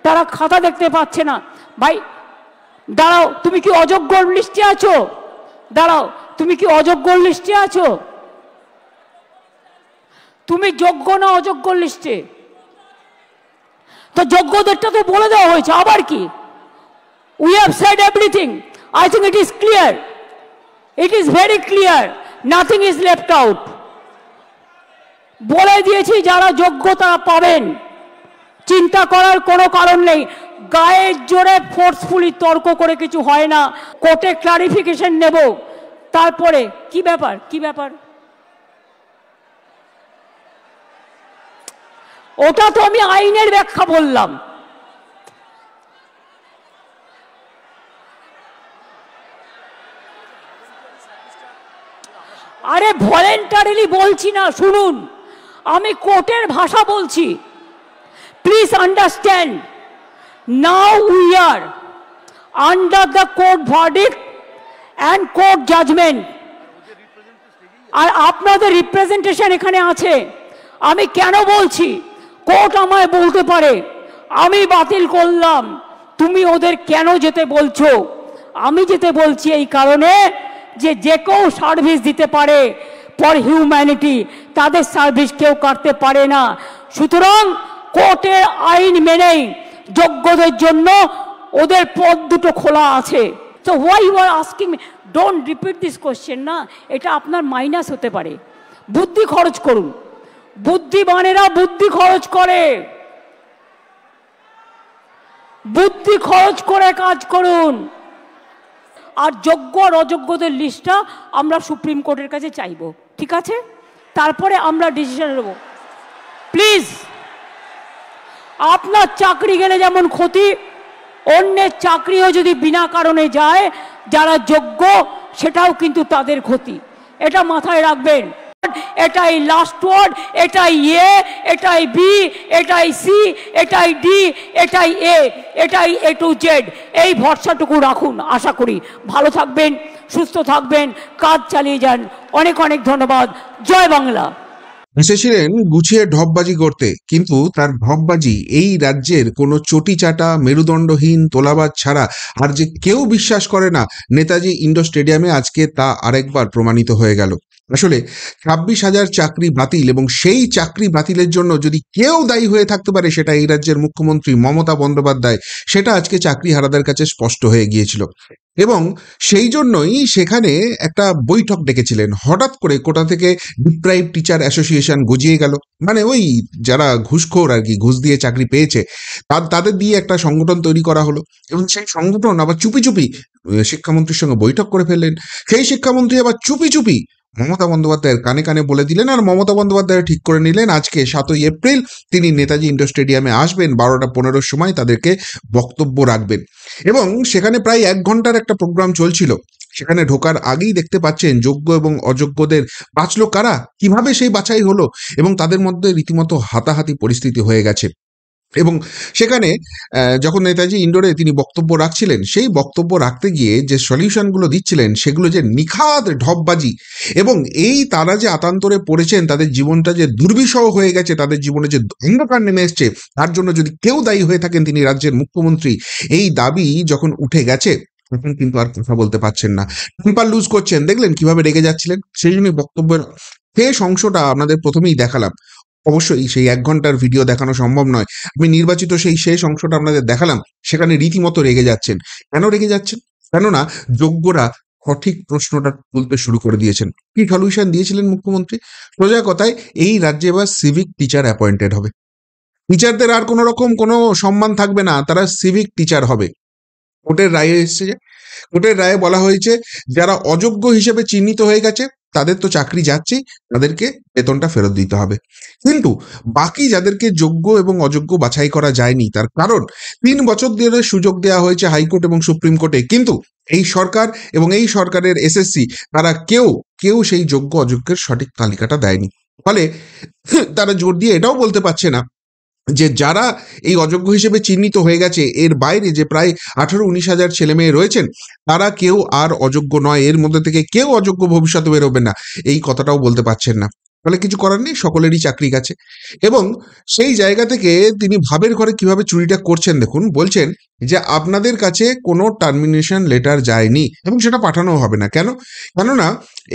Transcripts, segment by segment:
তারা খাতা দেখতে পাচ্ছে না। ভাই দাঁড়াও, তুমি কি অযোগ্যর লিস্টে আছো? দাঁড়াও, তুমি কি অযোগ্যর লিস্টে আছো? তুমি যোগ্য না অযোগ্যর লিস্টে? তো যোগ্যদেরটা তো বলে দেওয়া হয়েছে, আবার কি? We have said everything. I think it is clear. It is very clear. Nothing is left out. বলে দিয়েছি যারা যোগ্য তারা পাবেন, চিন্তা করার কোনো কারণ নেই। গায়ের জোরে ফোর্সফুলি তর্ক করে কিছু হয় না। কোর্টে ক্লারিফিকেশন নেব, তারপরে কি ব্যাপার কি ব্যাপার ওটা তো আমি আইনের ব্যাখ্যা বললাম। আরে ভলেন্টারিলি বলছি না, শুনুন, আমি কোর্টের ভাষা বলছি। Please understand, now we are under the court verdict and court judgement. আর আপনাদের রিপ্রেজেন্টেশন এখানে আছে। আমি কেন বলছি, কোর্ট আমায় বলতে পারে আমি বাতিল করলাম, তুমি ওদের কেন যেতে বলছো? আমি যেতে বলছি এই কারণে যে যে কেউ সার্ভিস দিতে পারে ফর হিউম্যানিটি, তাদের সার্ভিস কেউ করতে পারে না। সুতরাং কোর্টের আইন মেনেই যোগ্যদের জন্য ওদের পথ দুটো খোলা আছে। তো why you are asking me? Don't repeat this question না, এটা আপনার মাইনাস হতে পারে। বুদ্ধি খরচ করুন, বুদ্ধিমানেরা বুদ্ধি খরচ করে, বুদ্ধি খরচ করে কাজ করুন। আর যোগ্য আর অযোগ্যদের লিস্টটা আমরা সুপ্রিম কোর্টের কাছে চাইব, ঠিক আছে? তারপরে আমরা ডিসিশন নেব। প্লিজ, আপনার চাকরি গেলে যেমন ক্ষতি, অন্যের চাকরিও যদি বিনা কারণে যায় যারা যোগ্য, সেটাও কিন্তু তাদের ক্ষতি। এটা মাথায় রাখবেন। এটাই লাস্ট ওয়ার্ড, এটাই এ, এটাই বি, এটাই সি, এটাই ডি, এটাই এ, এটাই এ টু জেড। এই ভরসাটুকু রাখুন। আশা করি ভালো থাকবেন, সুস্থ থাকবেন, কাজ চালিয়ে যান। অনেক অনেক ধন্যবাদ। জয় বাংলা। এসেছিলেন গুছিয়ে ঢপবাজি করতে, কিন্তু তার ঢপবাজি এই রাজ্যের কোনো চটি চাটা মেরুদণ্ডহীন তোলাবাজ ছাড়া আর যে কেউ বিশ্বাস করে না, নেতাজি ইন্ডোর স্টেডিয়ামে আজকে তা আরেকবার প্রমাণিত হয়ে গেল। আসলে 26,000 চাকরি বাতিল, এবং সেই চাকরি বাতিলের জন্য যদি কেউ দায়ী হয়ে থাকতে পারে সেটা এই রাজ্যের মুখ্যমন্ত্রী মমতা বন্দ্যোপাধ্যায়। সেটা আজকে চাকরি হারাদের কাছে স্পষ্ট হয়ে গিয়েছিল, এবং সেই জন্যই সেখানে একটা বৈঠক ডেকেছিলেন। হঠাৎ করে কোটা থেকে ডিপ্রাইভ টিচার অ্যাসোসিয়েশন গজিয়ে গেল, মানে ওই যারা ঘুষখোর আর কি, ঘুষ দিয়ে চাকরি পেয়েছে তাদের দিয়ে একটা সংগঠন তৈরি করা হলো, এবং সেই সংগঠন আবার চুপি চুপি শিক্ষামন্ত্রীর সঙ্গে বৈঠক করে ফেললেন। সেই শিক্ষামন্ত্রী আবার চুপি চুপি মমতা বন্দ্যোপাধ্যায়ের কানে কানে বলে দিলেন, আর মমতা বন্দ্যোপাধ্যায় ঠিক করে নিলেন আজকে 7ই এপ্রিল তিনি নেতাজি ইন্ডোর স্টেডিয়ামে আসবেন, 12টা 15 সময় তাদেরকে বক্তব্য রাখবেন। এবং সেখানে প্রায় 1 ঘন্টার একটা প্রোগ্রাম চলছিল। সেখানে ঢোকার আগেই দেখতে পাচ্ছেন যোগ্য এবং অযোগ্যদের বাঁচলো কারা, কিভাবে সেই বাছাই হলো, এবং তাদের মধ্যে রীতিমতো হাতাহাতি পরিস্থিতি হয়ে গেছে। এবং সেখানে যখন নেতাজি ইন্ডোরে তিনি বক্তব্য রাখছিলেন, সেই বক্তব্য রাখতে গিয়ে যে সলিউশনগুলো দিচ্ছিলেন সেগুলো যে নিখাদ ঢপবাজি, এবং এই তারা যে আতান্তরে পড়েছেন, তাদের জীবনটা যে দুর্বিষহ হয়ে গেছে, তাদের জীবনে যে অন্ধকার নেমে এসছে, তার জন্য যদি কেউ দায়ী হয়ে থাকেন তিনি রাজ্যের মুখ্যমন্ত্রী। এই দাবি যখন উঠে গেছে তখন কিন্তু আর কথা বলতে পারছেন না, টেম্পার লুজ করছেন। দেখলেন কিভাবে রেগে যাচ্ছিলেন। সেই জন্যই বক্তব্যের শেষ অংশটা আপনাদের প্রথমেই দেখালাম। অবশ্যই সেই 1 ঘন্টার ভিডিও দেখানো সম্ভব নয়, আমি নির্বাচিত সেই শেষ অংশটা আপনাদের দেখালাম। সেখানে রীতিমতো রেগে যাচ্ছেন। কেন রেগে যাচ্ছেন? কেননা যোগ্যরা সঠিক প্রশ্নটা তুলতে শুরু করে দিয়েছেন। কি সলিউশন দিয়েছিলেন মুখ্যমন্ত্রী? সোজা কথায়, এই রাজ্যে এবার সিভিক টিচার অ্যাপয়েন্টেড হবে। টিচারদের আর কোনো রকম কোনো সম্মান থাকবে না, তারা সিভিক টিচার হবে। কোর্টের রায়ে এসেছে, কোর্টের রায়ে বলা হয়েছে যারা অযোগ্য হিসেবে চিহ্নিত হয়ে গেছে তাদের তো চাকরি যাচ্ছেই, তাদেরকে বেতনটা ফেরত দিতে হবে। কিন্তু বাকি যাদেরকে যোগ্য এবং অযোগ্য বাছাই করা যায়নি, তার কারণ 3 বছর ধরে সুযোগ দেওয়া হয়েছে হাইকোর্ট এবং সুপ্রিম কোর্টে, কিন্তু এই সরকার এবং এই সরকারের এসএসসি তারা কেউ সেই যোগ্য অযোগ্যের সঠিক তালিকাটা দেয়নি। ফলে তারা জোর দিয়ে এটাও বলতে পারছে না যে যারা এই অযোগ্য হিসেবে চিহ্নিত হয়ে গেছে, এর বাইরে যে প্রায় 18-19 হাজার ছেলে মেয়ে রয়েছেন, তারা কেউ আর অযোগ্য নয়, এর মধ্যে থেকে কেউ অযোগ্য ভবিষ্যতে বেরোবে না, এই কথাটাও বলতে পারছেন না। ফলে কিছু করার নেই, সকলেরই চাকরি গেছে। এবং সেই জায়গা থেকে তিনি ভাবের ঘরে কিভাবে চুরিটা করছেন দেখুন। বলছেন যে আপনাদের কাছে কোনো টার্মিনেশন লেটার যায়নি এবং সেটা পাঠানো হবে না। কেন? কেননা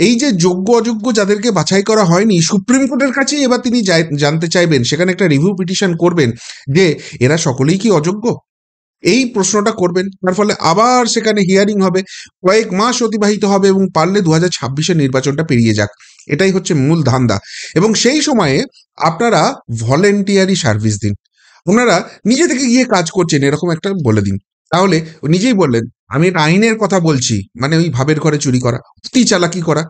এই যে যোগ্য অযোগ্য যাদেরকে বাছাই করা হয়নি, সুপ্রিম কোর্টের কাছেই এবার তিনি জানতে চাইবেন, সেখানে একটা রিভিউ পিটিশন করবেন যে এরা সকলেই কি অযোগ্য, এই প্রশ্নটা করবেন। তার ফলে আবার সেখানে হিয়ারিং হবে, কয়েক মাস অতিবাহিত হবে এবং পারলে 2026-এর নির্বাচনটা পেরিয়ে যাক। এটাই হচ্ছে মূল ধান্দা। এবং সেই সময়ে আপনারা ভলেন্টিয়ারি সার্ভিস দিন, আপনারা নিজে থেকে গিয়ে কাজ করছেন এরকম একটা বলে দিন। তাহলে ও নিজেই বললেন আমি এটা আইনের কথা বলছি, মানে ওই ভাবের ঘরে চুরি করা, অতি চালাকি করা।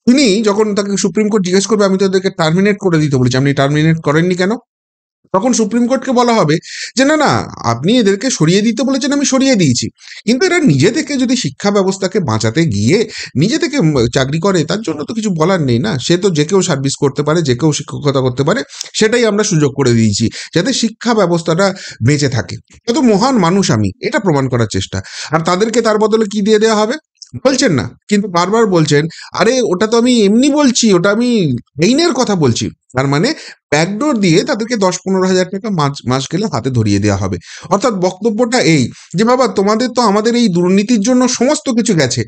তিনি যখন তাকে সুপ্রিম কোর্ট জিজ্ঞেস করবে আমি তো ওদেরকে টার্মিনেট করে দিতে বলেছি, আপনি টার্মিনেট করেননি কেন? তখন সুপ্রিম কোর্টকে বলা হবে যে না না, আপনি এদেরকে সরিয়ে দিতে বলেছেন, আমি সরিয়ে দিয়েছি। কিন্তু এরা নিজে থেকে যদি শিক্ষা ব্যবস্থাকে বাঁচাতে গিয়ে নিজে থেকে চাকরি করে, তার জন্য তো কিছু বলার নেই না। সে তো যে কেউ সার্ভিস করতে পারে, যে কেউ শিক্ষকতা করতে পারে, সেটাই আমরা সুযোগ করে দিয়েছি যাতে শিক্ষা ব্যবস্থাটা বেঁচে থাকে। কত মহান মানুষ আমি, এটা প্রমাণ করার চেষ্টা। আর তাদেরকে তার বদলে কি দিয়ে দেওয়া হবে বলছেন না, কিন্তু বারবার বলছেন আরে ওটা তো আমি এমনি বলছি, ওটা আমি আইনের কথা বলছি। তার মানে ব্যাকডোর দিয়ে তাদেরকে 10-15 হাজার টাকা মাস গেলে হাতে ধরিয়ে দেওয়া হবে। অর্থাৎ বক্তব্যটা এই যে বাবা তোমাদের তো আমাদের এই দুর্নীতির জন্য সমস্ত কিছু গেছে,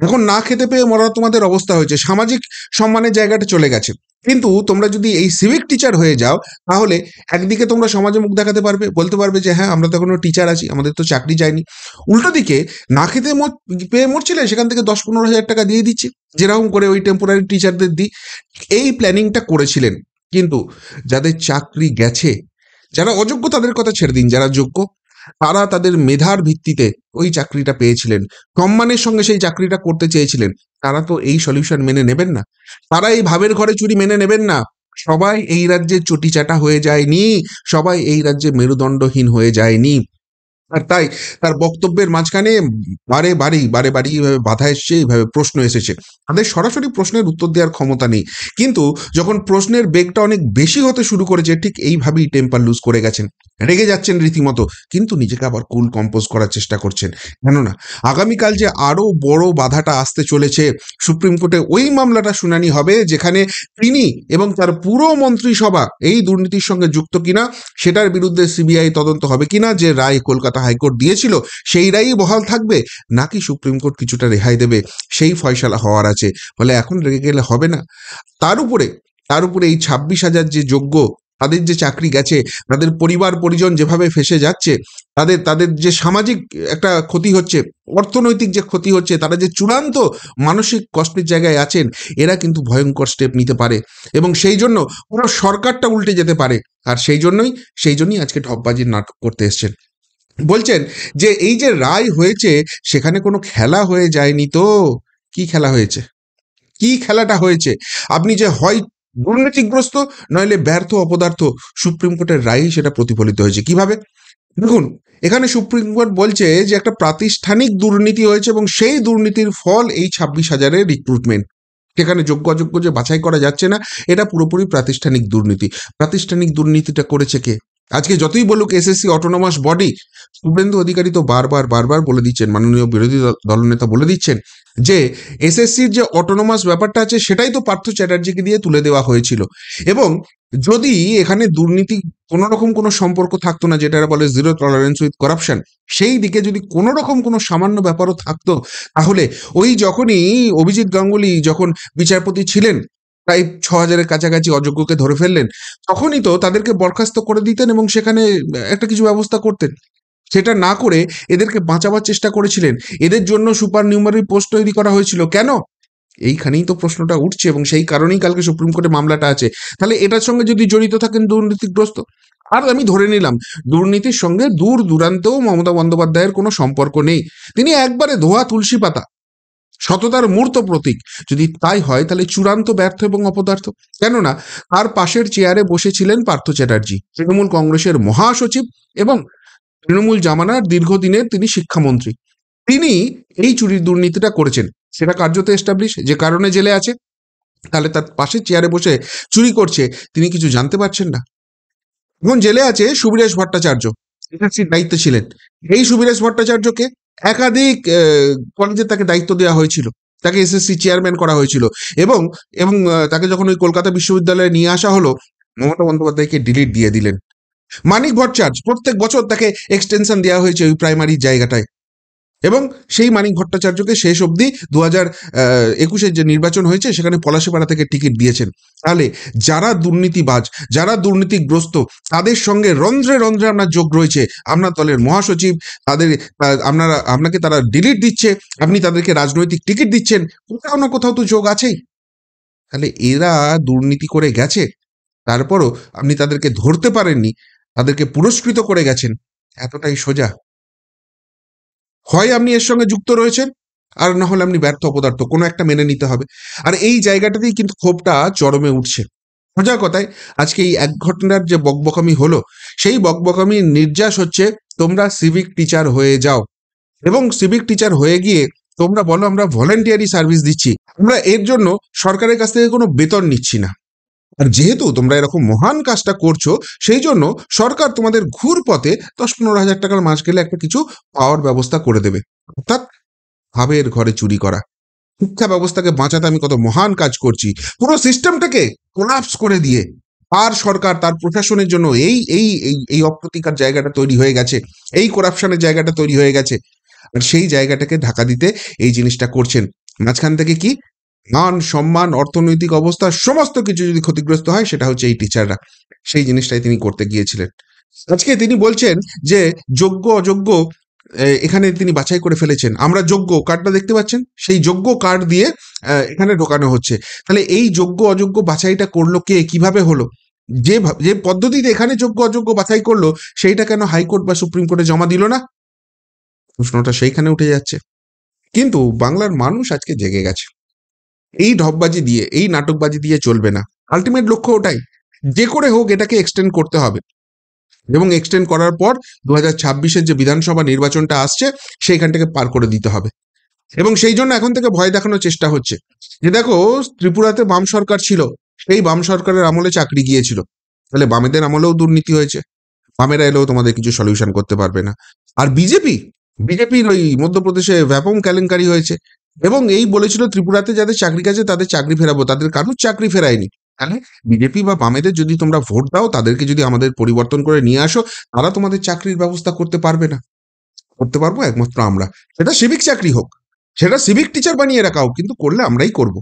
এখন না খেতে পেয়ে মরা তোমাদের অবস্থা হয়েছে, সামাজিক সম্মানের জায়গাটা চলে গেছে। কিন্তু তোমরা যদি এই সিভিক টিচার হয়ে যাও, তাহলে একদিকে তোমরা সমাজে মুখ দেখাতে পারবে, বলতে পারবে যে হ্যাঁ আমরা তো এখনো টিচার আছি, আমাদের তো চাকরি যায়নি। উল্টো দিকে না খেতে পেয়ে মরছিলে, সেখান থেকে 10-15 হাজার টাকা দিয়ে দিচ্ছে, যেরকম করে ওই টেম্পোরারি টিচারদের দিই। এই প্ল্যানিংটা করেছিলেন। কিন্তু যাদের চাকরি গেছে, যারা অযোগ্য তাদের কথা ছেড়ে দিন, যারা যোগ্য তারা তাদের মেধার ভিত্তিতে ওই চাকরিটা পেয়েছিলেন, সম্মানের সঙ্গে সেই চাকরিটা করতে চেয়েছিলেন, তারা তো এই সলিউশন মেনে নেবেন না, তারা এই ভাবের ঘরে চুরি মেনে নেবেন না। সবাই এই রাজ্যে চটিচাটা হয়ে যায়নি, সবাই এই রাজ্যে মেরুদণ্ডহীন হয়ে যায়নি। আর তাই তার বক্তব্যের মাঝখানে বারে বারে এইভাবে বাধা এসছে, এইভাবে প্রশ্ন এসেছে। তাদের সরাসরি প্রশ্নের উত্তর দেওয়ার ক্ষমতা নেই, কিন্তু যখন প্রশ্নের বেগটা অনেক বেশি হতে শুরু করেছে, ঠিক এইভাবেই টেম্পার লুজ করে গেছেন, রেগে যাচ্ছেন রীতিমতো, কিন্তু নিজেকে আবার কুল কম্পোজ করার চেষ্টা করছেন। কেননা আগামীকাল যে আরো বড় বাধাটা আসতে চলেছে, সুপ্রিম কোর্টে ওই মামলাটা শুনানি হবে যেখানে তিনি এবং তার পুরো মন্ত্রিসভা এই দুর্নীতির সঙ্গে যুক্ত কিনা সেটার বিরুদ্ধে সিবিআই তদন্ত হবে কিনা, যে রায় কলকাতা হাইকোর্ট দিয়েছিল সেই রায়ই বহাল থাকবে, নাকি সুপ্রিম কোর্ট কিছুটা রেহাই দেবে, সেই ফয়সালা হওয়ার আছে। বলে এখন রেগে গেলে হবে না। তার উপরে এই 26,000 যে যোগ্য, তাদের যে চাকরি গেছে, তাদের পরিবার পরিজন যেভাবে ফেসে যাচ্ছে, তাদের যে সামাজিক একটা ক্ষতি হচ্ছে, অর্থনৈতিক যে ক্ষতি হচ্ছে, তারা যে চূড়ান্ত মানসিক কষ্টের জায়গায় আছেন, এরা কিন্তু ভয়ঙ্কর স্টেপ নিতে পারে এবং সেই জন্য পুরো সরকারটা উল্টে যেতে পারে। আর সেই জন্যই আজকে ঢপবাজির নাটক করতে এসছেন। বলছেন যে এই যে রায় হয়েছে সেখানে কোনো খেলা হয়ে যায়নি তো। কি খেলা হয়েছে? কি খেলাটা হয়েছে? আপনি যে হয় দুর্নীতিগ্রস্ত নইলে ব্যর্থ অপদার্থ, সুপ্রিম কোর্টের রায়ই সেটা প্রতিফলিত হয়েছে। কিভাবে? দেখুন, এখানে সুপ্রিম কোর্ট বলছে যে একটা প্রাতিষ্ঠানিক দুর্নীতি হয়েছে এবং সেই দুর্নীতির ফল এই 26,000-এর রিক্রুটমেন্ট। সেখানে যোগ্য অযোগ্য যে বাছাই করা যাচ্ছে না, এটা পুরোপুরি প্রাতিষ্ঠানিক দুর্নীতি। প্রাতিষ্ঠানিক দুর্নীতিটা করেছে কে? আজকে যতই বলুক SSC autonomous body, Suvendu Adhikari তো বারবার বলে দিচ্ছেন, মাননীয় বিরোধী দলনেতা বলে দিচ্ছেন যে এসএসসির যে অটোনমাস ব্যাপারটা আছে সেটাই তো পার্থ চ্যাটার্জিকে দিয়ে তুলে দেওয়া হয়েছিল। এবং যদি এখানে দুর্নীতি কোনো রকম কোনো সম্পর্ক থাকতো না, যেটা বলে জিরো টলারেন্স উইথ করাপশন, সেই দিকে যদি কোনো রকম কোনো সামান্য ব্যাপারও থাকতো, তাহলে ওই যখনই অভিজিৎ গাঙ্গুলি যখন বিচারপতি ছিলেন, প্রায় 6,000-এর কাছাকাছি অযোগ্যকে ধরে ফেললেন, তখনই তো তাদেরকে বরখাস্ত করে দিতেন এবং সেখানে একটা কিছু ব্যবস্থা করতেন। সেটা না করে এদেরকে বাঁচাবার চেষ্টা করেছিলেন, এদের জন্য সুপার নিউমারি পোস্ট তৈরি করা হয়েছিল। কেন? এইখানেই তো প্রশ্নটা উঠছে এবং সেই কারণেই কালকে সুপ্রিম কোর্টে মামলাটা আছে। তাহলে এটার সঙ্গে যদি জড়িত থাকেন দুর্নীতিগ্রস্ত, আর আমি ধরে নিলাম দুর্নীতির সঙ্গে দূর দূরান্তেও মমতা বন্দ্যোপাধ্যায়ের কোনো সম্পর্ক নেই, তিনি একবারে ধোয়া তুলসী পাতা, সততার মূর্ত প্রতীক, যদি তাই হয় তাহলে চূড়ান্ত ব্যর্থ এবং অপদার্থ। কেননা তার পাশের চেয়ারে বসেছিলেন পার্থ চ্যাটার্জি, তৃণমূল কংগ্রেসের মহাসচিব এবং তৃণমূল জামানার দীর্ঘদিনের তিনি শিক্ষামন্ত্রী। তিনি এই চুরির দুর্নীতিটা করেছেন, সেটা কার্যত এস্টাবলিশ, যে কারণে জেলে আছে। তাহলে তার পাশের চেয়ারে বসে চুরি করছে, তিনি কিছু জানতে পারছেন না? এখন জেলে আছে সুবিরেশ ভট্টাচার্য, এসএসসির দায়িত্বে ছিলেন। এই সুবিরেশ ভট্টাচার্যকে একাধিক কলেজে তাকে দায়িত্ব দেওয়া হয়েছিল, তাকে এসএসসি চেয়ারম্যান করা হয়েছিল, এবং এবং তাকে যখন ওই কলকাতা বিশ্ববিদ্যালয়ে নিয়ে আসা হলো, মমতা বন্দ্যোপাধ্যায়কে ডিলিট দিয়ে দিলেন। মানিক ভট্টাচার্য প্রত্যেক বছর তাকে এক্সটেনশন দেওয়া হয়েছে ওই প্রাইমারি জায়গাটায়, এবং সেই মানিক ভট্টাচার্যকে শেষ অবধি 2021-এর যে নির্বাচন হয়েছে সেখানে পলাশীপাড়া থেকে টিকিট দিয়েছেন। তাহলে যারা দুর্নীতিবাজ, যারা দুর্নীতিগ্রস্ত, তাদের সঙ্গে রন্ধ্রে রন্ধ্রে আপনার যোগ রয়েছে। আপনার দলের মহাসচিব, আপনাকে তারা ডিলিট দিচ্ছে, আপনি তাদেরকে রাজনৈতিক টিকিট দিচ্ছেন, কোথাও না কোথাও তো যোগ আছেই। তাহলে এরা দুর্নীতি করে গেছে, তারপরও আপনি তাদেরকে ধরতে পারেননি, তাদেরকে পুরস্কৃত করে গেছেন। এতটাই সোজা। হয় আপনি এর সঙ্গে যুক্ত রয়েছেন, আর না হলে আপনি ব্যর্থ অপদার্থ, কোনো একটা মেনে নিতে হবে। আর এই জায়গাটাতেই কিন্তু ক্ষোভটা চরমে উঠছে। সোজা কথায় আজকে এই এক ঘটনার যে বকবকামি হলো, সেই বকবকামির নির্যাস হচ্ছে তোমরা সিভিক টিচার হয়ে যাও, এবং সিভিক টিচার হয়ে গিয়ে তোমরা বলো আমরা ভলেন্টিয়ারি সার্ভিস দিচ্ছি, আমরা এর জন্য সরকারের কাছ থেকে কোনো বেতন নিচ্ছি না। আর যেহেতু তোমরা এরকম মহান কাজটা করছো, সেই জন্য সরকার তোমাদের ঘুর পথে 10-15 হাজার টাকার মাস গেলে একটা কিছু পাওয়ার ব্যবস্থা করে দেবে। অর্থাৎ ভাবের ঘরে চুরি করা। শিক্ষা ব্যবস্থাকে বাঁচাতে আমি কত মহান কাজ করছি, পুরো সিস্টেমটাকে কোলাপস করে দিয়ে আর সরকার তার প্রশাসনের জন্য এই এই এই এই অপ্রতিকার জায়গাটা তৈরি হয়ে গেছে, এই করাপশনের জায়গাটা তৈরি হয়ে গেছে। আর সেই জায়গাটাকে ঢাকা দিতে এই জিনিসটা করছেন। মাঝখান থেকে কি মান সম্মান, অর্থনৈতিক অবস্থা, সমস্ত কিছু যদি ক্ষতিগ্রস্ত হয়, সেটা হচ্ছে এই টিচাররা। সেই জিনিসটাই তিনি করতে গিয়েছিলেন। আজকে তিনি বলছেন যে যোগ্য অযোগ্য এখানে তিনি বাছাই করে ফেলেছেন। আমরা যোগ্য কার্ডটা দেখতে পাচ্ছেন, সেই যোগ্য কার্ড দিয়ে এখানে ঢোকানো হচ্ছে। তাহলে এই যোগ্য অযোগ্য বাছাইটা করলো কে, কিভাবে হলো? যে পদ্ধতিতে এখানে যোগ্য অযোগ্য বাছাই করলো, সেইটা কেন হাইকোর্ট বা সুপ্রিম কোর্টে জমা দিল না? প্রশ্নটা সেইখানে উঠে যাচ্ছে। কিন্তু বাংলার মানুষ আজকে জেগে গেছে। এই ঢপবাজি দিয়ে, এই নাটকবাজি দিয়ে চলবে না। আলটিমেট লক্ষ্য ওটাই, যে করে হোক এটাকে এক্সটেন্ড করতে হবে, এবং এক্সটেন্ড করার পর 2026-এর যে বিধানসভা নির্বাচনটা আসছে সেইখানটাকে পার করে দিতে হবে। এবং সেই জন্য এখন থেকে ভয় দেখানোর চেষ্টা হচ্ছে যে দেখো, ত্রিপুরাতে বাম সরকার ছিল, সেই বাম সরকারের আমলে চাকরি গিয়েছিল, তাহলে বামেদের আমলেও দুর্নীতি হয়েছে, বামেরা এলেও তোমাদের কিছু সলিউশন করতে পারবে না। আর বিজেপির ওই মধ্যপ্রদেশে ব্যাপক কেলেঙ্কারি হয়েছে, এবং এই বলেছিল ত্রিপুরাতে যাদের চাকরি গেছে তাদের চাকরি ফেরাবো, তাদের কারুর চাকরি ফেরায়নি। তাহলে বিজেপি বা বামেদের যদি তোমরা ভোট দাও, তাদেরকে যদি আমাদের পরিবর্তন করে নিয়ে আসো, তারা তোমাদের চাকরির ব্যবস্থা করতে পারবে না। করতে পারবো একমাত্র আমরা, সেটা সিভিক চাকরি হোক, সেটা সিভিক টিচার বানিয়ে রাখাও, কিন্তু করলে আমরাই করব।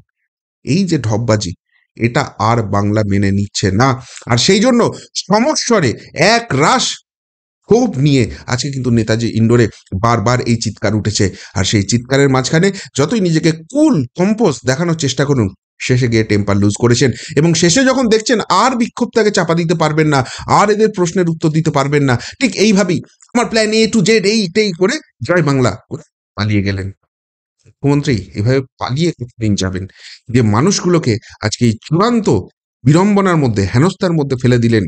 এই যে ঢপবাজি, এটা আর বাংলা মেনে নিচ্ছে না। আর সেই জন্য সমস্বরে এক রাশ ক্ষোভ নিয়ে আজকে কিন্তু নেতাজি ইন্ডোরে বারবার এই চিৎকার উঠেছে। আর সেই চিৎকারের মাঝখানে যতই নিজেকে কুল কম্পোজ দেখানোর চেষ্টা করুন, শেষে গিয়ে টেম্পার লুজ করেছেন। এবং শেষে যখন দেখছেন আর বিক্ষোভটাকে চাপা দিতে পারবেন না, আর এদের প্রশ্নের উত্তর দিতে পারবেন না, ঠিক এইভাবেই আমার প্ল্যান A to Z এইটাই করে জয় বাংলা করে পালিয়ে গেলেন মুখ্যমন্ত্রী। এভাবে পালিয়ে কতদিন যাবেন? যে মানুষগুলোকে আজকে এই চূড়ান্ত বিড়ম্বনার মধ্যে, হেনস্থার মধ্যে ফেলে দিলেন,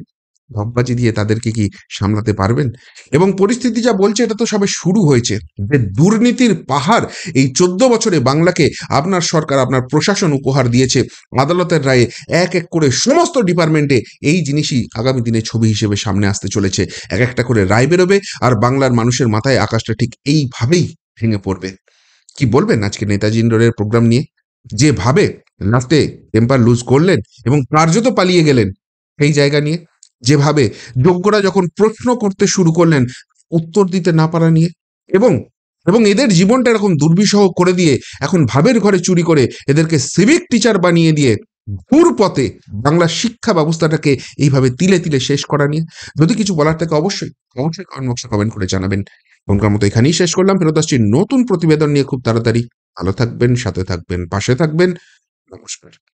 ঢপবাজি দিয়ে তাদেরকে কি সামলাতে পারবেন? এবং পরিস্থিতি যা বলছে, এটা তো সবে শুরু হয়েছে। যে দুর্নীতির পাহাড় এই 14 বছরে বাংলাকে আপনার সরকার, আপনার প্রশাসন উপহার দিয়েছে, আদালতের রায়ে এক এক করে সমস্ত ডিপার্টমেন্টে এই জিনিসই আগামী দিনে ছবি হিসেবে সামনে আসতে চলেছে। এক একটা করে রায় বেরোবে, আর বাংলার মানুষের মাথায় আকাশটা ঠিক এইভাবেই ভেঙে পড়বে। কি বলবেন আজকে নেতাজি ইন্ডোরের প্রোগ্রাম নিয়ে? যেভাবে লাস্টে টেম্পার লুজ করলেন এবং কার্যত পালিয়ে গেলেন, সেই জায়গা নিয়ে যেভাবে যোগ্যরা যখন প্রশ্ন করতে শুরু করলেন উত্তর দিতে না পারা নিয়ে, এবং এদের জীবনটা এরকম দুর্বিষহ করে দিয়ে এখন ভাবের ঘরে চুরি করে এদেরকে সিভিক টিচার বানিয়ে দিয়ে ঘুর পথে বাংলা শিক্ষা ব্যবস্থাটাকে এইভাবে তিলে তিলে শেষ করা নিয়ে যদি কিছু বলার থাকে, অবশ্যই কমেন্ট বক্সে কমেন্ট করে জানাবেন। এখনকার মতো এখানেই শেষ করলাম। ফেরত আসছি নতুন প্রতিবেদন নিয়ে খুব তাড়াতাড়ি। ভালো থাকবেন, সাথে থাকবেন, পাশে থাকবেন। নমস্কার।